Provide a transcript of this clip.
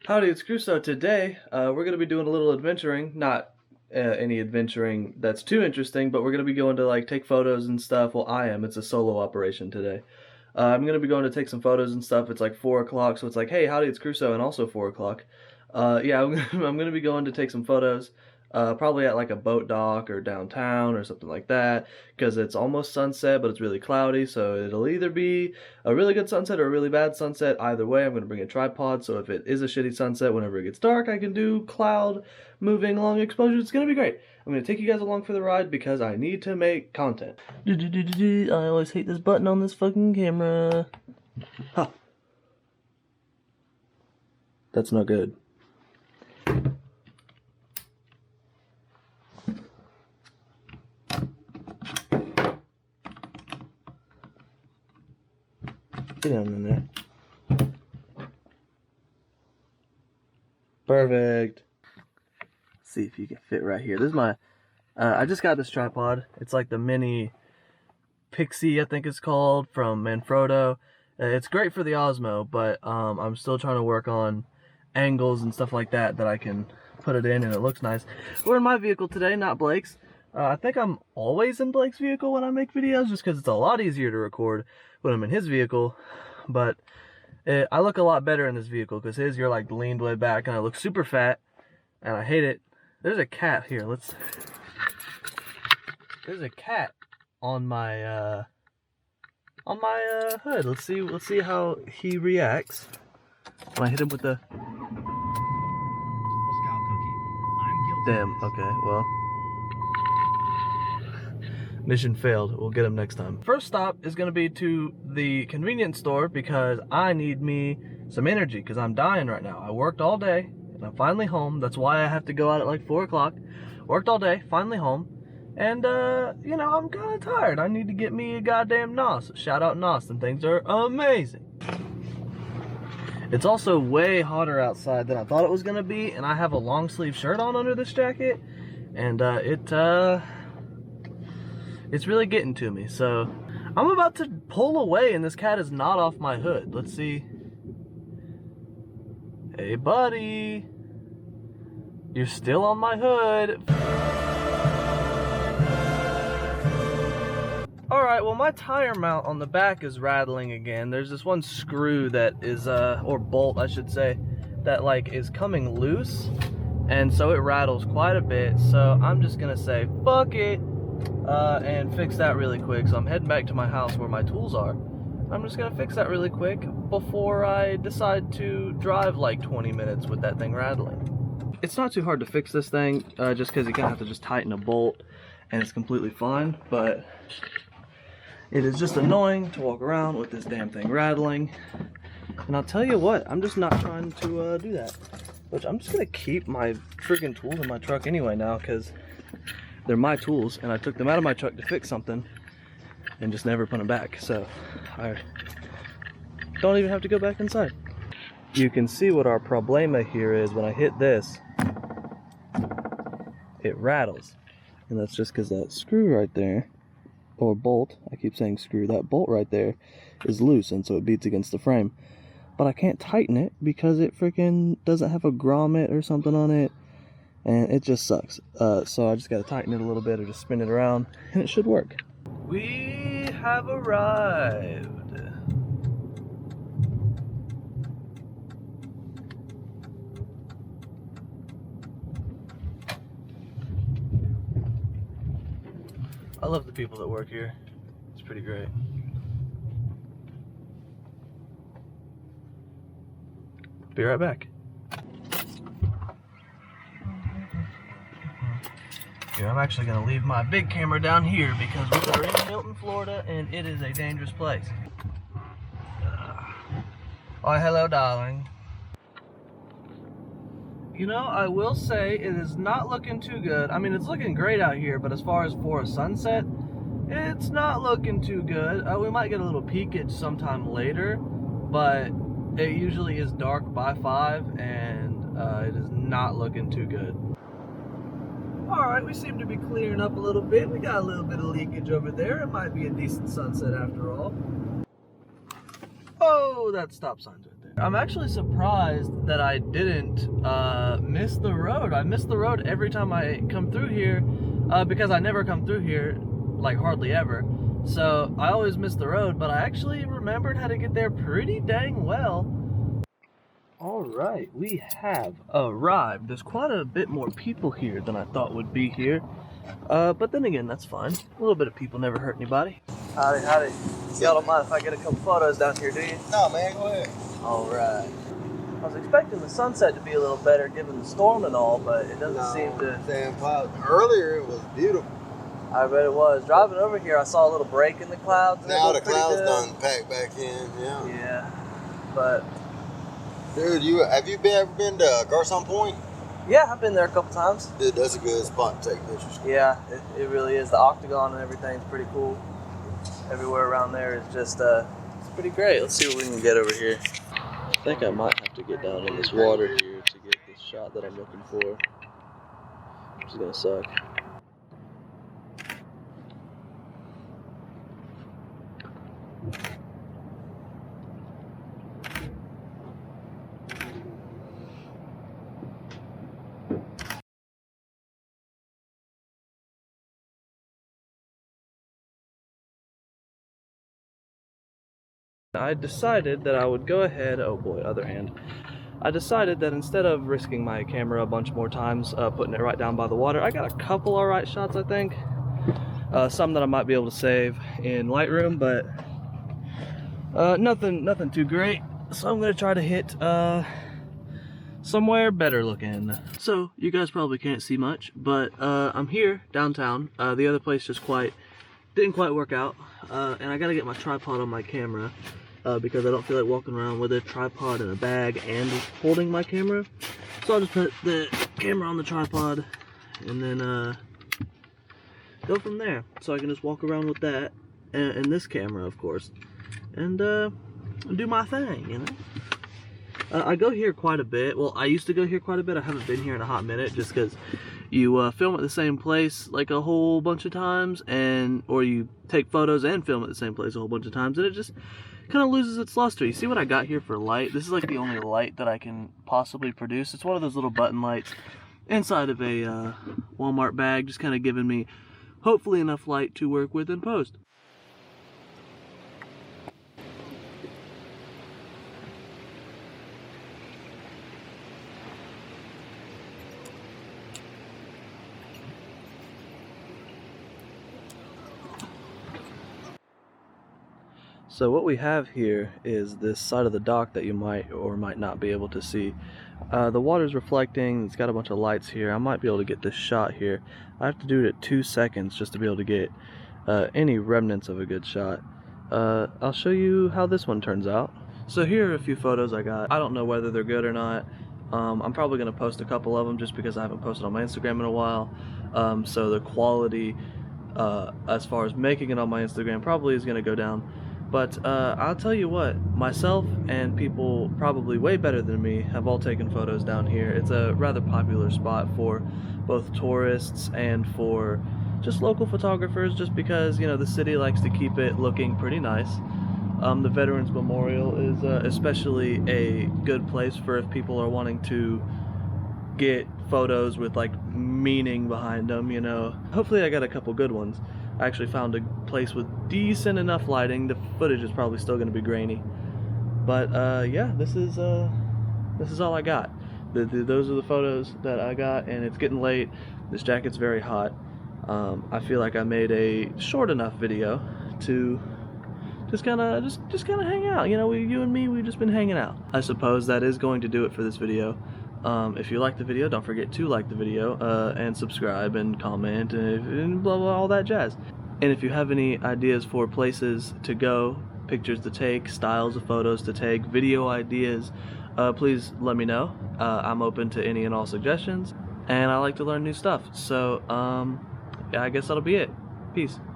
Howdy, it's Crusoe. Today, we're going to be doing a little adventuring. Not any adventuring that's too interesting, but we're going to be going to like take photos and stuff. Well, I am. It's a solo operation today. I'm going to be going to take some photos and stuff. It's like 4 o'clock, so it's like, hey, howdy, it's Crusoe, and also 4 o'clock. Yeah, I'm going to be going to take some photos. Probably at like a boat dock or downtown or something like that, because it's almost sunset, but it's really cloudy, so it'll either be a really good sunset or a really bad sunset. Either way, I'm going to bring a tripod, so if it is a shitty sunset, whenever it gets dark, I can do cloud moving long exposure. It's going to be great. I'm going to take you guys along for the ride because I need to make content. I always hate this button on this fucking camera. Huh. That's not good. Get down in there. Perfect. Let's see if you can fit right here. This is my, I just got this tripod. It's like the mini Pixie, I think it's called, from Manfrotto. It's great for the Osmo, but I'm still trying to work on angles and stuff like that I can put it in and it looks nice. We're in my vehicle today, not Blake's. I think I'm always in Blake's vehicle when I make videos just because it's a lot easier to record when I'm in his vehicle, but I look a lot better in this vehicle because his, you're like leaned way back and I look super fat and I hate it. There's a cat here. There's a cat on my hood. Let's see how he reacts when I hit him with the damn. Okay, well, mission failed. We'll get him next time. First stop is gonna be to the convenience store because I need me some energy because I'm dying right now. I worked all day and I'm finally home. That's why I have to go out at like 4 o'clock. Worked all day, finally home. And, you know, I'm kind of tired. I need to get me a goddamn NOS. Shout out NOS, and things are amazing. It's also way hotter outside than I thought it was gonna be, and I have a long sleeve shirt on under this jacket, and it's really getting to me. So I'm about to pull away, and this cat is not off my hood. Let's see. Hey, buddy, you're still on my hood. Alright, well, my tire mount on the back is rattling again. There's this one screw that is, or bolt I should say, that like is coming loose, and so it rattles quite a bit. So I'm just gonna say fuck it and fix that really quick. So I'm heading back to my house where my tools are. I'm just gonna fix that really quick before I decide to drive like 20 minutes with that thing rattling. It's not too hard to fix this thing, just because you kind of have to just tighten a bolt and it's completely fine, but it is just annoying to walk around with this damn thing rattling. And I'll tell you what, I'm just not trying to do that. But I'm just gonna keep my friggin' tools in my truck anyway now, because they're my tools and I took them out of my truck to fix something and just never put them back. So I don't even have to go back inside. You can see what our problema here is. When I hit this, it rattles. And that's just because that screw right there, or bolt, I keep saying screw, that bolt right there is loose, and so it beats against the frame. But I can't tighten it because it freaking doesn't have a grommet or something on it, and it just sucks. So I just gotta tighten it a little bit or just spin it around and it should work. We have arrived. I love the people that work here. It's pretty great. Be right back. Here, I'm actually gonna leave my big camera down here because we are in Milton, Florida, and it is a dangerous place. Oh, hello, darling. You know, I will say it is not looking too good. I mean, it's looking great out here, but as far as for a sunset, it's not looking too good. We might get a little peekage sometime later, but it usually is dark by 5, and it is not looking too good. Alright, we seem to be clearing up a little bit. We got a little bit of leakage over there. It might be a decent sunset after all. Oh, that stop sign's right there. I'm actually surprised that I didn't miss the road. I miss the road every time I come through here because I never come through here, like hardly ever. So I always miss the road, but I actually remembered how to get there pretty dang well. All right, we have arrived. There's quite a bit more people here than I thought would be here. But then again, that's fine. A little bit of people never hurt anybody. Howdy, howdy. Y'all don't mind if I get a couple photos down here, do you? No, man, go ahead. All right. I was expecting the sunset to be a little better given the storm and all, but it doesn't seem to. Damn clouds. Earlier it was beautiful. I bet it was. Driving over here, I saw a little break in the clouds. Now the clouds done packed back in. Yeah. Yeah, but. Dude, have you ever been to Garcon Point? Yeah, I've been there a couple times. Dude, that's a good spot to take pictures. Yeah, it really is. The octagon and everything's pretty cool. Everywhere around there is just it's pretty great. Let's see what we can get over here. I think I might have to get down in this water here to get this shot that I'm looking for. Which is gonna suck. I decided that I would go ahead, oh boy, other hand. I decided that instead of risking my camera a bunch more times, putting it right down by the water, I got a couple alright shots, I think. Some that I might be able to save in Lightroom, but nothing too great. So I'm gonna try to hit somewhere better looking. So you guys probably can't see much, but I'm here downtown. The other place just didn't quite work out, and I gotta get my tripod on my camera. Because I don't feel like walking around with a tripod and a bag and holding my camera. So I'll just put the camera on the tripod and then go from there. So I can just walk around with that and this camera, of course, and do my thing, you know? I go here quite a bit. Well, I used to go here quite a bit. I haven't been here in a hot minute just because you film at the same place like a whole bunch of times, or you take photos and film at the same place a whole bunch of times, and it just kind of loses its luster. You see what I got here for light? This is like the only light that I can possibly produce. It's one of those little button lights inside of a Walmart bag, just kind of giving me hopefully enough light to work with in post. So what we have here is this side of the dock that you might or might not be able to see. The water's reflecting, it's got a bunch of lights here. I might be able to get this shot here. I have to do it at 2 seconds just to be able to get any remnants of a good shot. I'll show you how this one turns out. So here are a few photos I got. I don't know whether they're good or not. I'm probably going to post a couple of them just because I haven't posted on my Instagram in a while. So the quality as far as making it on my Instagram probably is going to go down. But I'll tell you what, myself and people probably way better than me have all taken photos down here. It's a rather popular spot for both tourists and for just local photographers, just because, you know, the city likes to keep it looking pretty nice. The Veterans Memorial is especially a good place for if people are wanting to get photos with like meaning behind them, you know. Hopefully I got a couple good ones. I actually found a place with decent enough lighting. The footage is probably still going to be grainy, but yeah, this is all I got. Those are the photos that I got, and it's getting late. This jacket's very hot. I feel like I made a short enough video to just kind of hang out. You know, you and me, we've just been hanging out. I suppose that is going to do it for this video. If you like the video, don't forget to like the video and subscribe and comment and blah blah, all that jazz. And if you have any ideas for places to go, pictures to take, styles of photos to take, video ideas, please let me know. I'm open to any and all suggestions, and I like to learn new stuff. So yeah, I guess that'll be it. Peace.